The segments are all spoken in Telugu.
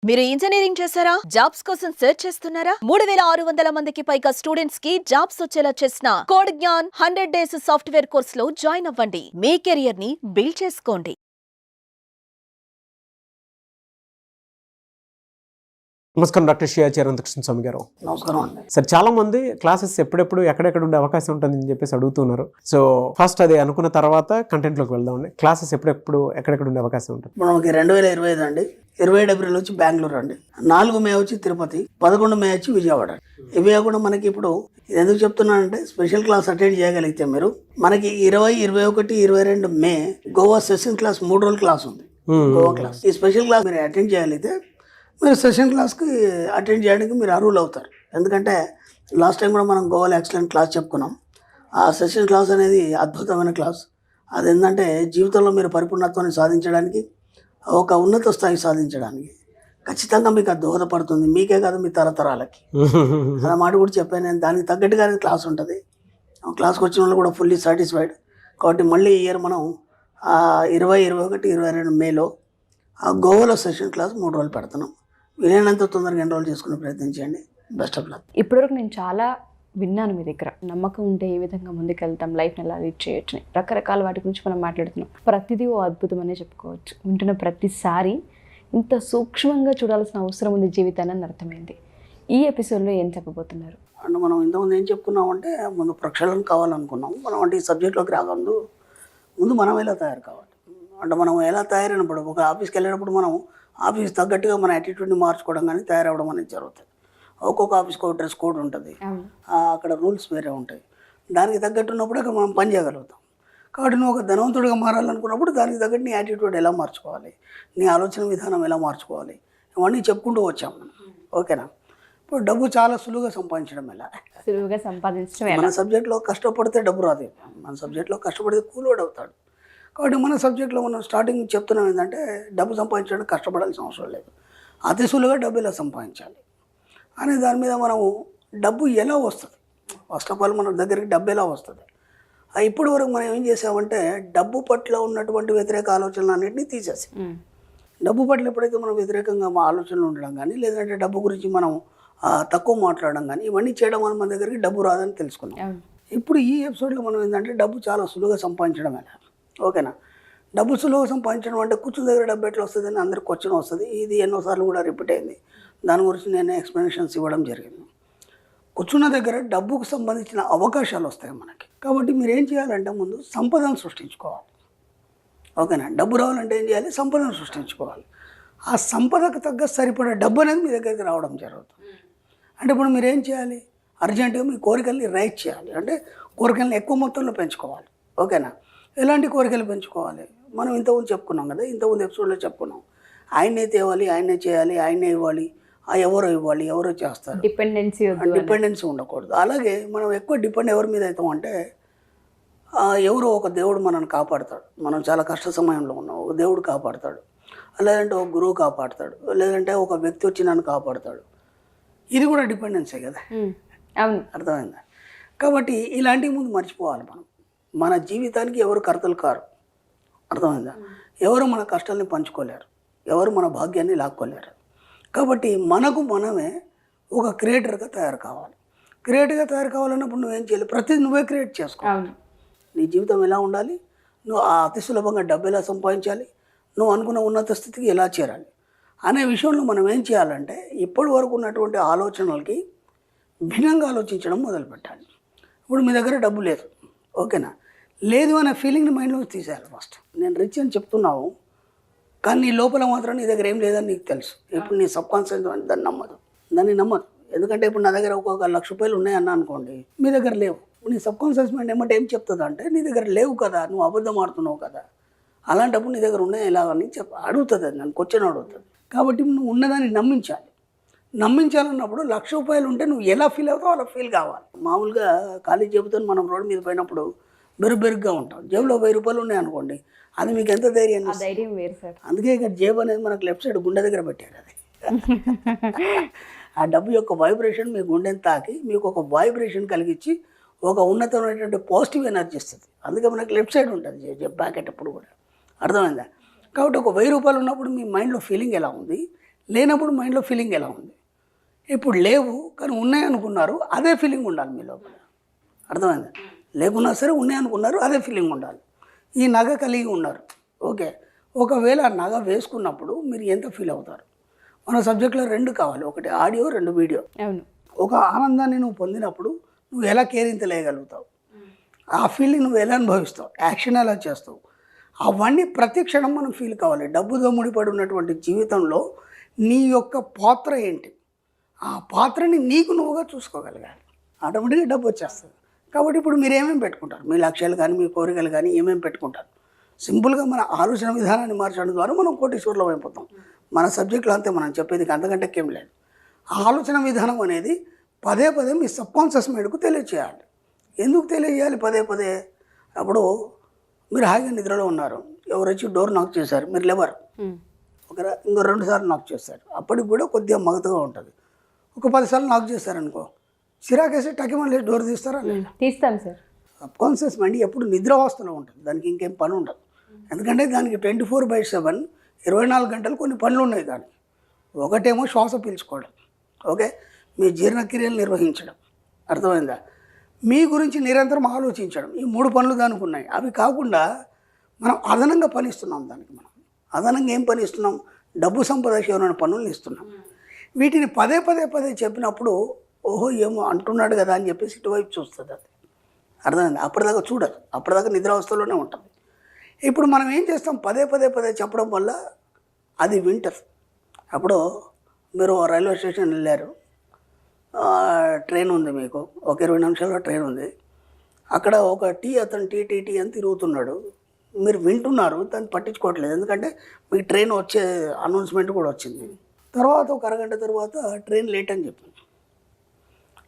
మీరు ఇంజనీరింగ్ చేశారా? జాబ్స్ కోసం సెర్చ్ చేస్తున్నారా? 3600 మందికి పైగా స్టూడెంట్స్ కి జాబ్స్ వచ్చేలా చేసిన కోడ్ జ్ఞాన్ 100 డేస్ సాఫ్ట్వేర్ కోర్సులో జాయిన్ అవ్వండి. మీ కెరియర్ ని బిల్డ్ చేసుకోండి. నమస్కారం డాక్టర్ షియా చిరంతకృష్ణ స్వామి గారు. నమస్కారం అండి. సార్, చాలా మంది క్లాసెస్ ఎప్పుడెప్పుడు ఎక్కడెక్కడ ఉండే అవకాశం ఉంటుందని చెప్పేసి అడుగుతున్నారు. సో ఫస్ట్ అది అనుకున్న తర్వాత కంటెంట్లోకి వెళ్దామండి. క్లాసెస్ ఎప్పుడెప్పుడు ఎక్కడెక్కడ ఉండే అవకాశం ఉంటుంది? మనకి 2025 అండి. 27 ఏప్రిల్ వచ్చి బెంగళూరు అండి, 4 మే వచ్చి తిరుపతి, 11 మే వచ్చి విజయవాడ. ఇవి కాకుండా మనకి ఇప్పుడు ఇది ఎందుకు చెప్తున్నానంటే స్పెషల్ క్లాస్ అటెండ్ చేయగలిగితే మీరు మనకి 20, 21, 22 మే గోవా సెషన్ క్లాస్ 3 రోజుల క్లాస్ ఉంది. గోవా క్లాస్ ఈ స్పెషల్ క్లాస్ మీరు అటెండ్ చేయగలిగితే మీరు సెషన్ క్లాస్కి అటెండ్ చేయడానికి మీరు అర్హులు అవుతారు. ఎందుకంటే లాస్ట్ టైం కూడా మనం గోవాలో ఎక్సలెంట్ క్లాస్ చెప్పుకున్నాం. ఆ సెషన్ క్లాస్ అనేది అద్భుతమైన క్లాస్. అది ఏంటంటే జీవితంలో మీరు పరిపూర్ణత్వాన్ని సాధించడానికి, ఒక ఉన్నత స్థాయి సాధించడానికి ఖచ్చితంగా మీకు అది దోహదపడుతుంది. మీకే కాదు, మీ తరతరాలకి. అలా మాట కూడా చెప్పాను నేను. దానికి తగ్గట్టుగానే క్లాస్ ఉంటుంది. క్లాస్కి వచ్చిన వాళ్ళు కూడా ఫుల్లీ సాటిస్ఫైడ్. కాబట్టి మళ్ళీ ఈ ఇయర్ మనం 20, 21, 22 మేలో ఆ గోవాలో సెషన్ క్లాస్ 3 రోజులు పెడుతున్నాం. వీలైనంత తొందరగా ఎన్రోల్ చేసుకునే ప్రయత్నం చేయండి. Best of luck. ఇప్పటివరకు నేను చాలా విన్నాను మీ దగ్గర. నమ్మకం ఉంటే ఏ విధంగా ముందుకెళ్తాం, లైఫ్ని ఎలా లీడ్ చేయొచ్చు అని రకరకాల వాటి గురించి మనం మాట్లాడుతున్నాం. ప్రతిదీ ఓ అద్భుతం అనే చెప్పుకోవచ్చు. వింటున్న ప్రతిసారి ఇంత సూక్ష్మంగా చూడాల్సిన అవసరం ఉంది జీవితాన్ని అని అర్థమైంది. ఈ ఎపిసోడ్లో ఏం చెప్పబోతున్నారు? అంటే మనం ఇంతకుముందు ఏం చెప్పుకున్నామంటే ముందు ప్రక్షాళన కావాలనుకున్నాం. మనం అంటే ఈ సబ్జెక్ట్లోకి ముందు మనం ఎలా తయారు కావాలి. అంటే మనం ఎలా తయారైనప్పుడు ఒక ఆఫీస్కి వెళ్ళేటప్పుడు మనం ఆఫీస్ తగ్గట్టుగా మన యాటిట్యూడ్ని మార్చుకోవడం కానీ తయారవడం అనేది జరుగుతుంది. ఒక్కొక్క ఆఫీస్కి ఒక డ్రెస్ కోడ్ ఉంటుంది, అక్కడ రూల్స్ వేరే ఉంటాయి. దానికి తగ్గట్టు ఉన్నప్పుడు అక్కడ మనం పని చేయగలుగుతాం. కాబట్టి నువ్వు ఒక ధనవంతుడిగా మారాలనుకున్నప్పుడు దానికి తగ్గట్టు నీ యాటిట్యూడ్ ఎలా మార్చుకోవాలి, నీ ఆలోచన విధానం ఎలా మార్చుకోవాలి, ఇవన్నీ చెప్పుకుంటూ వచ్చాం మనం. ఓకేనా? ఇప్పుడు డబ్బు చాలా సులువుగా సంపాదించడం ఎలా? సులువుగా సంపాదించడం. మన సబ్జెక్ట్లో కష్టపడితే డబ్బు రాదు. మన సబ్జెక్ట్లో కష్టపడితే కూలోడు అవుతాడు. కాబట్టి మన సబ్జెక్ట్లో మనం స్టార్టింగ్ చెప్తున్నాం ఏంటంటే డబ్బు సంపాదించడానికి కష్టపడాల్సిన అవసరం లేదు, అతి సులువుగా డబ్బు ఎలా సంపాదించాలి అనే దాని మీద మనము డబ్బు ఎలా వస్తుంది, ఫస్ట్ ఆఫ్ ఆల్ మన దగ్గరికి డబ్బు ఎలా వస్తుంది. ఇప్పటి వరకు మనం ఏం చేసామంటే డబ్బు పట్ల ఉన్నటువంటి వ్యతిరేక ఆలోచనలు అన్నింటినీ తీసేసి, డబ్బు పట్ల ఎప్పుడైతే మనం వ్యతిరేకంగా మా ఆలోచనలు ఉండడం కానీ, లేదంటే డబ్బు గురించి మనం తక్కువ మాట్లాడడం కానీ, ఇవన్నీ చేయడం వల్ల మన దగ్గరికి డబ్బు రాదని తెలుసుకున్నాం. ఇప్పుడు ఈ ఎపిసోడ్లో మనం ఏంటంటే డబ్బు చాలా సులువుగా సంపాదించడం ఎలా. ఓకేనా? డబ్బు సులువుగా సంపాదించడం అంటే కూర్చున్న దగ్గర డబ్బు ఎట్లా వస్తుంది అని అందరికి క్వశ్చన్ వస్తుంది. ఇది ఎన్నోసార్లు కూడా రిపీట్ అయింది. దాని గురించి నేను ఎక్స్ప్లెనేషన్స్ ఇవ్వడం జరిగింది. కూర్చున్న దగ్గర డబ్బుకు సంబంధించిన అవకాశాలు వస్తాయి మనకి. కాబట్టి మీరు ఏం చేయాలంటే ముందు సంపదను సృష్టించుకోవాలి. ఓకేనా? డబ్బు రావాలంటే ఏం చేయాలి? సంపదను సృష్టించుకోవాలి. ఆ సంపదకు తగ్గ సరిపడే డబ్బు అనేది మీ దగ్గరికి రావడం జరుగుతుంది. అంటే ఇప్పుడు మీరు ఏం చేయాలి? అర్జెంటుగా మీ కోరికల్ని రైట్ చేయాలి. అంటే కోరికల్ని ఎక్కువ మొత్తంలో పెంచుకోవాలి. ఓకేనా? ఎలాంటి కోరికలు పెంచుకోవాలి? మనం ఇంతకుముందు చెప్పుకున్నాం కదా, ఇంతకుముందు ఎపిసోడ్లో చెప్పుకున్నాం. ఆయనే తేవాలి, ఆయనే చేయాలి, ఆయనే ఇవ్వాలి, ఎవరో ఇవ్వాలి, ఎవరో చేస్తారు. డిపెండెన్సీ ఉండకూడదు. అలాగే మనం ఎక్కువ డిపెండ్ ఎవరి మీద అవుతాం అంటే ఎవరో ఒక దేవుడు మనల్ని కాపాడుతాడు. మనం చాలా కష్ట సమయంలో ఉన్నాం, ఒక దేవుడు కాపాడుతాడు. లేదంటే ఒక గురువు కాపాడుతాడు, లేదంటే ఒక వ్యక్తి వచ్చి నన్ను కాపాడుతాడు. ఇది కూడా డిపెండెన్సీ కదా. అవును, అర్థమైందా? కాబట్టి ఇలాంటివి ముందు మర్చిపోవాలి. మన జీవితానికి ఎవరు కర్తలు కారు. అర్థమైందా? ఎవరు మన కష్టాలని పంచుకోలేరు, ఎవరు మన భాగ్యాన్ని లాక్కోలేరు. కాబట్టి మనకు మనమే ఒక క్రియేటర్గా తయారు కావాలి. క్రియేటర్గా తయారు కావాలన్నప్పుడు నువ్వేం చేయాలి? ప్రతిదీ నువ్వే క్రియేట్ చేసుకోవాలి. నీ జీవితం ఎలా ఉండాలి, నువ్వు అతి సులభంగా డబ్బు ఎలా సంపాదించాలి, నువ్వు అనుకున్న ఉన్నత స్థితికి ఎలా చేరాలి అనే విషయంలో మనం ఏం చేయాలంటే ఇప్పటి వరకు ఉన్నటువంటి ఆలోచనలకి భిన్నంగా ఆలోచించడం మొదలుపెట్టాలి. ఇప్పుడు మీ దగ్గర డబ్బు లేదు. ఓకేనా? లేదు అనే ఫీలింగ్ని మైండ్లోకి తీసేయాలి. ఫస్ట్ నేను రిచ్ అని చెప్తున్నావు, కానీ నీ లోపల మాత్రం నీ దగ్గర ఏం లేదని నీకు తెలుసు. ఇప్పుడు నీ సబ్ కాన్షియస్ దాన్ని నమ్మదు. ఎందుకంటే ఇప్పుడు నా దగ్గర ఒక 1,00,000 రూపాయలు ఉన్నాయన్నా అనుకోండి, మీ దగ్గర లేవు. నీ సబ్ కాన్షియస్ మైండ్ ఏమంటే ఏం చెప్తుంది అంటే నీ దగ్గర లేవు కదా, నువ్వు అబద్ధం ఆడుతున్నావు కదా, అలాంటప్పుడు నీ దగ్గర ఉన్నాయి ఎలాగని అడుగుతుంది. అది నన్ను క్వశ్చన్ అడుగుతుంది. కాబట్టి నువ్వు ఉన్నదాన్ని నమ్మించాలన్నప్పుడు 1,00,000 రూపాయలు ఉంటే నువ్వు ఎలా ఫీల్ అవుతావు అలా ఫీల్ కావాలి. మామూలుగా ఖాళీ జేబుతో మనం రోడ్డు మీద పోయినప్పుడు బెరుగ్గా ఉంటాం. జేబులో 1000 రూపాయలు ఉన్నాయి అనుకోండి, అది మీకు ఎంత ధైర్యం వేరు సార్. అందుకే ఇక్కడ జేబు అనేది మనకు లెఫ్ట్ సైడ్ గుండె దగ్గర పెట్టారు. అది ఆ డబ్బు యొక్క వైబ్రేషన్ మీ గుండెని తాకి మీకు ఒక వైబ్రేషన్ కలిగించి ఒక ఉన్నతమైనటువంటి పాజిటివ్ ఎనర్జీ ఇస్తుంది. అందుకే మనకు లెఫ్ట్ సైడ్ ఉంటుంది జేబు ప్యాకెట్ ఎప్పుడు కూడా. అర్థమైందా? కాబట్టి ఒక 1000 రూపాయలు ఉన్నప్పుడు మీ మైండ్లో ఫీలింగ్ ఎలా ఉంది, లేనప్పుడు మైండ్లో ఫీలింగ్ ఎలా ఉంది? ఇప్పుడు లేవు కానీ ఉన్నాయి అనుకున్నారు, అదే ఫీలింగ్ ఉండాలి మీ లోపల. అర్థమైంది? లేకున్నా సరే ఉన్నాయి అనుకున్నారు, అదే ఫీలింగ్ ఉండాలి. ఈ నగ కలిగి ఉన్నారు, ఓకే. ఒకవేళ ఆ నగ వేసుకున్నప్పుడు మీరు ఎంత ఫీల్ అవుతారు? మన సబ్జెక్ట్లో 2 కావాలి, ఒకటి ఆడియో, 2 వీడియో. అవును. ఒక ఆనందాన్ని నువ్వు పొందినప్పుడు నువ్వు ఎలా కేరింతలేయగలుగుతావు, ఆ ఫీల్ని నువ్వు ఎలా అనుభవిస్తావు, యాక్షన్ ఎలా చేస్తావు, అవన్నీ ప్రతి క్షణం మనం ఫీల్ కావాలి. డబ్బుతో ముడిపడి ఉన్నటువంటి జీవితంలో నీ యొక్క పాత్ర ఏంటి, ఆ పాత్రని నీకు నువ్వుగా చూసుకోగలగాలి. ఆటోమేటిక్గా డబ్బు వచ్చేస్తుంది. కాబట్టి ఇప్పుడు మీరు ఏమేమి పెట్టుకుంటారు, మీ లక్ష్యాలు కానీ మీ కోరికలు కానీ ఏమేమి పెట్టుకుంటారు? సింపుల్గా మన ఆలోచన విధానాన్ని మార్చడం ద్వారా మనం కోటీశ్వరులం అయిపోతాం. మన సబ్జెక్టులో అంతే మనం చెప్పేది, అంతకంటే ఏం లేదు. ఆ ఆలోచన విధానం అనేది పదే పదే మీ సబ్కాన్షియస్ మైండ్కు తెలియచేయాలి. ఎందుకు తెలియజేయాలి పదే పదే? అప్పుడు మీరు హాయిగా నిద్రలో ఉన్నారు, ఎవరు వచ్చి డోర్ నాక్ చేశారు, మీరు లేవరు, ఇంకో 2 సార్లు నాక్ చేశారు, అప్పటికి కూడా కొద్దిగా మగతగా ఉంటుంది. ఒక 10 సార్లు నాక్ చేశారనుకో, చిరాకేసి టకిమని డోర్ తీస్తారా? తీస్తాం సార్. సబ్కాన్షియస్ మైండ్ ఎప్పుడు నిద్రావస్థలో ఉంటుంది, దానికి ఇంకేం పని ఉండదు. ఎందుకంటే దానికి 24/7 24 గంటలు కొన్ని పనులు ఉన్నాయి. దానికి ఒకటేమో శ్వాస పీల్చుకోవడం, ఓకే, మీ జీర్ణక్రియలు నిర్వహించడం, అర్థమైందా, మీ గురించి నిరంతరం ఆలోచించడం, ఈ 3 పనులు దానికి ఉన్నాయి. అవి కాకుండా మనం అదనంగా పని ఇస్తున్నాం దానికి. మనం అదనంగా ఏం పని ఇస్తున్నాం? డబ్బు సంపాదించే పనులు ఇస్తున్నాం. వీటిని పదే పదే పదే చెప్పినప్పుడు ఓహో ఏమో అంటున్నాడు కదా అని చెప్పేసి ఇటువైపు చూస్తుంది. అది అర్థమైంది? అప్పటిదాకా చూడదు, అప్పటిదాకా నిద్రావస్థలోనే ఉంటుంది. ఇప్పుడు మనం ఏం చేస్తాం? పదే పదే పదే చెప్పడం వల్ల అది వింటది. అప్పుడు మీరు రైల్వే స్టేషన్ వెళ్ళారు, ట్రైన్ ఉంది, మీకు ఒక 20 నిమిషాల్లో ట్రైన్ ఉంది. అక్కడ ఒక అతను టీ అని తిరుగుతున్నాడు, మీరు వింటున్నారు, దాన్ని పట్టించుకోవట్లేదు. ఎందుకంటే మీకు ట్రైన్ వచ్చే అనౌన్స్మెంట్ కూడా వచ్చింది. తర్వాత ఒక అరగంట తర్వాత ట్రైన్ లేట్ అని చెప్పింది,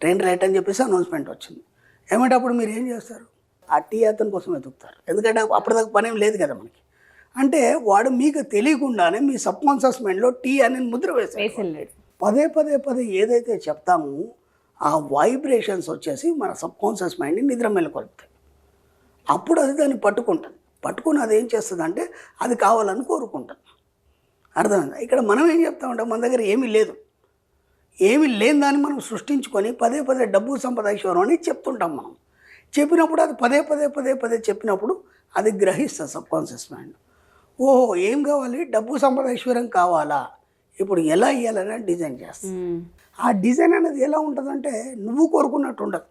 ట్రైన్ లేట్ అని చెప్పేసి అనౌన్స్మెంట్ వచ్చింది. ఏమంటే అప్పుడు మీరు ఏం చేస్తారు? ఆ అతని కోసం వెతుకుతారు. ఎందుకంటే అప్పటిదాకా పని ఏం లేదు కదా మనకి. అంటే వాడు మీకు తెలియకుండానే మీ సబ్కాన్షియస్ మైండ్లో అని ముద్ర వేసాడు. పదే పదే పదే ఏదైతే చెప్తామో ఆ వైబ్రేషన్స్ వచ్చేసి మన సబ్కాన్షియస్ మైండ్ని నిద్ర మేలుకొల్పుతాయి. అప్పుడు అది దాన్ని పట్టుకుంటుంది. పట్టుకుని అది ఏం చేస్తుంది అంటే అది కావాలని కోరుకుంటుంది. అర్థమైందా? ఇక్కడ మనం ఏం చెప్తామంటే మన దగ్గర ఏమీ లేదు, ఏమీ లేని దాన్ని మనం సృష్టించుకొని పదే పదే డబ్బు సంపద ఐశ్వర్యం అని చెప్తుంటాం. మనం చెప్పినప్పుడు అది పదే పదే పదే పదే చెప్పినప్పుడు అది గ్రహిస్తుంది సబ్కాన్షియస్ మైండ్. ఓహో ఏం కావాలి? డబ్బు సంపద ఐశ్వర్యం కావాలా, ఇప్పుడు ఎలా ఇవ్వాలని డిజైన్ చేస్తాం. ఆ డిజైన్ అనేది ఎలా ఉంటుందంటే నువ్వు కోరుకున్నట్టు ఉండదు.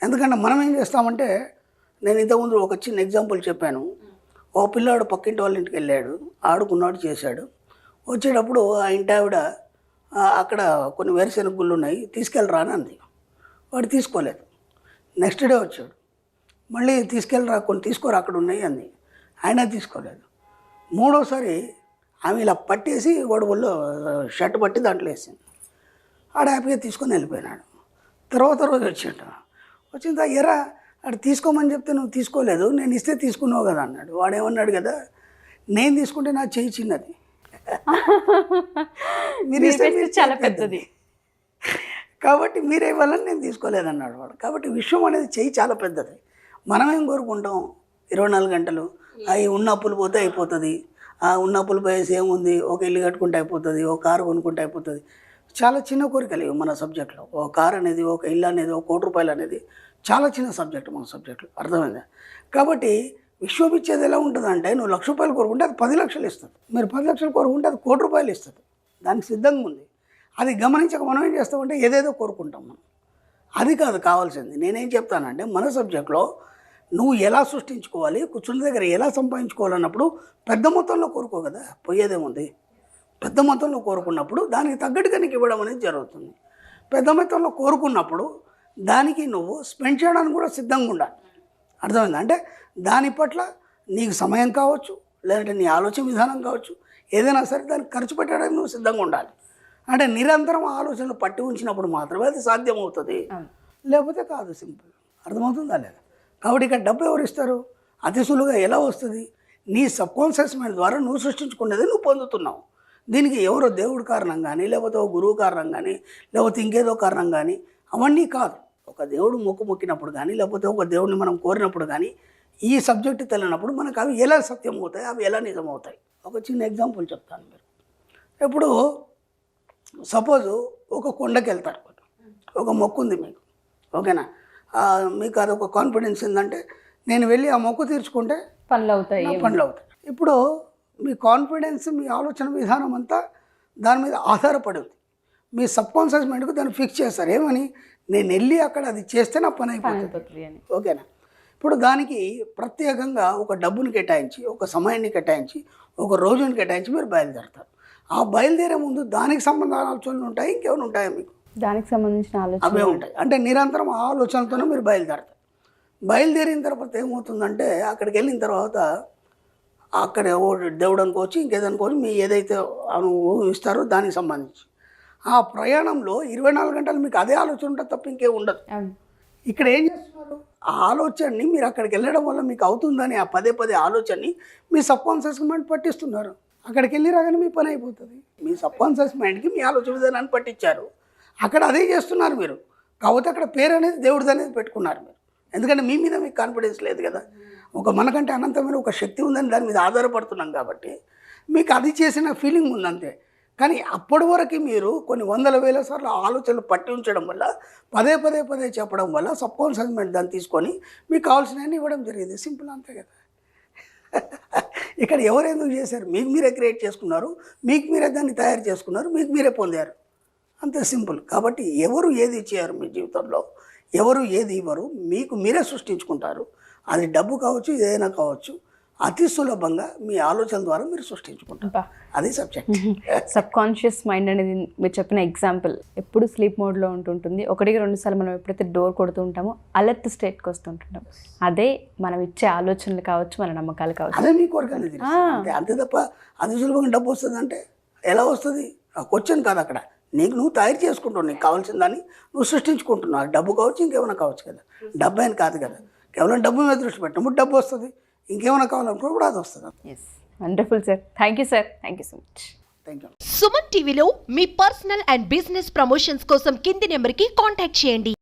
ఎందుకంటే మనం ఏం చేస్తామంటే, నేను ఇంతకుముందు ఒక చిన్న ఎగ్జాంపుల్ చెప్పాను. ఓ పిల్లాడు పక్కింటి వాళ్ళ ఇంటికి వెళ్ళాడు, ఆడుకున్నాడు, చేశాడు. వచ్చేటప్పుడు ఆ ఇంటి ఆవిడ అక్కడ కొన్ని వేరుశెనగ గుళ్ళు ఉన్నాయి, తీసుకెళ్ళరా అని అంది. వాడు తీసుకోలేదు. నెక్స్ట్ డే వచ్చాడు, మళ్ళీ తీసుకెళ్ళరా, కొన్ని తీసుకోరా అక్కడ ఉన్నాయి అంది. ఆయన తీసుకోలేదు. మూడోసారి ఆమె ఇలా పట్టేసి వాడు ఒళ్ళో షర్ట్ పట్టి దాంట్లో వేసింది. ఆడ హ్యాపీగా తీసుకొని వెళ్ళిపోయినాడు. తర్వాత రోజు వచ్చాడు, వచ్చిన తర్వాత ఎరా అక్కడ తీసుకోమని చెప్తే నువ్వు తీసుకోలేదు, నేను ఇస్తే తీసుకున్నావు కదా అన్నాడు. వాడేమన్నాడు కదా, నేను తీసుకుంటే నా చెయ్యి చిన్నది, మీరు ఇస్తే చాలా పెద్దది, కాబట్టి మీరే ఇవ్వాలని నేను తీసుకోలేదన్నాడు వాడు. కాబట్టి విశ్వం అనేది చెయ్యి చాలా పెద్దది. మనమేం కోరుకుంటాం? 24 గంటలు అవి ఉన్న అప్పులు పోతే అయిపోతుంది, ఆ ఉన్న అప్పులు పోయేసి ఏముంది, ఒక ఇల్లు కట్టుకుంటే అయిపోతుంది, ఒక కారు కొనుక్కుంటే అయిపోతుంది. చాలా చిన్న కోరికలు ఇవి మన సబ్జెక్ట్లో. ఒక కారు అనేది, ఒక ఇల్లు అనేది, ఒక ₹1 అనేది చాలా చిన్న సబ్జెక్ట్ మన సబ్జెక్టులో. అర్థమైందా? కాబట్టి విశ్వం ఇచ్చేది ఎలా ఉంటుందంటే, నువ్వు ₹1,00,000 కోరుకుంటే అది 10 లక్షలు ఇస్తుంది, మీరు 10 లక్షలు కోరుకుంటే అది ₹1,00,000 ఇస్తుంది. దానికి సిద్ధంగా ఉంది. అది గమనించక మనం ఏం చేస్తామంటే ఏదేదో కోరుకుంటాం మనం. అది కాదు కావాల్సింది. నేనేం చెప్తానంటే మన సబ్జెక్ట్లో నువ్వు ఎలా సృష్టించుకోవాలి, కూర్చున్న దగ్గర ఎలా సంపాదించుకోవాలన్నప్పుడు పెద్ద మొత్తంలో కోరుకో కదా, పోయేదేముంది. పెద్ద మొత్తంలో కోరుకున్నప్పుడు దానికి తగ్గట్టుగా నీకు ఇవ్వడం అనేది జరుగుతుంది. పెద్ద మొత్తంలో కోరుకున్నప్పుడు దానికి నువ్వు స్పెండ్ చేయడానికి కూడా సిద్ధంగా ఉండాలి. అర్థమైంది? అంటే దాని పట్ల నీకు సమయం కావచ్చు, లేదంటే నీ ఆలోచన విధానం కావచ్చు, ఏదైనా సరే దానికి ఖర్చు పెట్టడానికి నువ్వు సిద్ధంగా ఉండాలి. అంటే నిరంతరం ఆలోచనలు పట్టి ఉంచినప్పుడు మాత్రమే అది సాధ్యమవుతుంది, లేకపోతే కాదు. సింపుల్. అర్థమవుతుందా లేదా? కాబట్టి ఇక్కడ డబ్బు ఎవరు ఇస్తారు? అతి సులువుగా ఎలా వస్తుంది? నీ సబ్కాన్షియస్ మైండ్ ద్వారా నువ్వు సృష్టించుకునేది నువ్వు పొందుతున్నావు. దీనికి ఎవరో దేవుడు కారణం కానీ, లేకపోతే ఒక గురువు కారణం కానీ, లేకపోతే ఇంకేదో కారణం కానీ, అవన్నీ కాదు. ఒక దేవుడు మొక్కినప్పుడు కానీ, లేకపోతే ఒక దేవుడిని మనం కోరినప్పుడు కానీ, ఈ సబ్జెక్టు తెలియనప్పుడు మనకు అవి ఎలా సత్యం అవుతాయి, అవి ఎలా నిజమవుతాయి. ఒక చిన్న ఎగ్జాంపుల్ చెప్తాను. మీరు ఇప్పుడు సపోజు ఒక కొండకి వెళ్తారు, ఒక మొక్కు ఉంది మీకు, ఓకేనా, మీకు అదొక కాన్ఫిడెన్స్ ఏంటంటే నేను వెళ్ళి ఆ మొక్కు తీర్చుకుంటే పనులు అవుతాయి. నా పనులు అవుతాయి. ఇప్పుడు మీ కాన్ఫిడెన్స్, మీ ఆలోచన విధానం అంతా దాని మీద ఆధారపడి ఉంది. మీ సబ్ కాన్షియస్ మైండ్కు దాన్ని ఫిక్స్ చేస్తారు. ఏమని, నేను వెళ్ళి అక్కడ అది చేస్తే నా పని అయిపోతుంది, అయిపోతుంది అని. ఓకేనా. ఇప్పుడు దానికి ప్రత్యేకంగా ఒక డబ్బుని కేటాయించి, ఒక సమయాన్ని కేటాయించి, ఒక రోజుని కేటాయించి మీరు బయలుదేరతారు. ఆ బయలుదేరే ముందు దానికి సంబంధాల ఆలోచనలు ఉంటాయి, ఇంకేమైనా ఉంటాయా మీకు? దానికి సంబంధించిన ఆలోచన అవే ఉంటాయి. అంటే నిరంతరం ఆ ఆలోచనలతోనే మీరు బయలుదేరతారు. బయలుదేరిన తర్వాత ఏమవుతుందంటే అక్కడికి వెళ్ళిన తర్వాత అక్కడ దేవుడు అనుకోవచ్చు, ఇంకేదనుకోవచ్చు, మీ ఏదైతే ఊహిస్తారో దానికి సంబంధించి ఆ ప్రయాణంలో 24 గంటలు మీకు అదే ఆలోచన ఉంటుంది తప్ప ఇంకేం ఉండదు. ఇక్కడ ఏం చేస్తున్నారు, ఆ ఆలోచనని మీరు అక్కడికి వెళ్ళడం వల్ల మీకు అవుతుందని ఆ పదే పదే ఆలోచనని మీ సబ్ కాన్షియస్ మైండ్ పట్టిస్తున్నారు. అక్కడికి వెళ్ళి రాగానే మీ పని అయిపోతుంది. మీ సబ్ కాన్షియస్ మైండ్కి మీ ఆలోచన విధానాన్ని పట్టించారు, అక్కడ అదే చేస్తున్నారు మీరు. కాకపోతే అక్కడ పేరు అనేది దేవుడిది అనేది పెట్టుకున్నారు మీరు, ఎందుకంటే మీ మీద మీకు కాన్ఫిడెన్స్ లేదు కదా. ఒక మనకంటే అనంతమైన ఒక శక్తి ఉందని దాని మీద ఆధారపడుతున్నాం కాబట్టి మీకు అది చేసిన ఫీలింగ్ ఉందంతే. కానీ అప్పటి వరకు మీరు కొన్ని వందల వేల సార్లు ఆలోచనలు పట్టి ఉంచడం వల్ల, పదే పదే పదే చెప్పడం వల్ల సబ్ కాన్షియస్ మైండ్ దాన్ని తీసుకొని మీకు కావాల్సినవన్నీ ఇవ్వడం జరిగింది. సింపుల్, అంతే కదా. ఇక్కడ ఎవరు ఎందుకు చేశారు, మీకు మీరే క్రియేట్ చేసుకున్నారు, మీకు మీరే దాన్ని తయారు చేసుకున్నారు, మీకు మీరే పొందారు, అంతే సింపుల్. కాబట్టి ఎవరు ఏది ఇచ్చారు మీ జీవితంలో, ఎవరు ఏది ఇవ్వరు, మీకు మీరే సృష్టించుకుంటారు. అది డబ్బు కావచ్చు, ఏదైనా కావచ్చు, అతి సులభంగా మీ ఆలోచన ద్వారా మీరు సృష్టించుకుంటారు. అది సబ్జెక్ట్. సబ్ కాన్షియస్ మైండ్ అనేది మీరు చెప్పిన ఎగ్జాంపుల్ ఎప్పుడు స్లీప్ మోడ్లో ఉంటుంటుంది. 1-2 సార్లు మనం ఎప్పుడైతే డోర్ కొడుతూ ఉంటామో అలర్ట్ స్టేట్కి వస్తుంటుంటాం. అదే మనం ఇచ్చే ఆలోచనలు కావచ్చు, మన నమ్మకాలు కావచ్చు, అదే మీ కోరిక అనేది. అంతే తప్ప అతి సులభంగా డబ్బు వస్తుంది అంటే ఎలా వస్తుంది? ఆ క్వశ్చన్ కాదు అక్కడ. నువ్వు తయారు చేసుకుంటావు, నీకు కావాల్సిన దాన్ని నువ్వు సృష్టించుకుంటున్నావు. డబ్బు కావచ్చు, ఇంకేమైనా కావచ్చు కదా. డబ్బు అని కాదు కదా, కేవలం డబ్బు మీద దృష్టి పెట్టినప్పుడు డబ్బు వస్తుంది, ఇంకేమైనా కావాలనుకున్నప్పుడు కూడా అది వస్తుంది. Yes, wonderful sir. Thank you sir, thank you so much. Thank you. Suman టీవీలో మీ పర్సనల్ అండ్ బిజినెస్ ప్రమోషన్స్ కోసం కింది నెంబర్కి కాంటాక్ట్ చేయండి.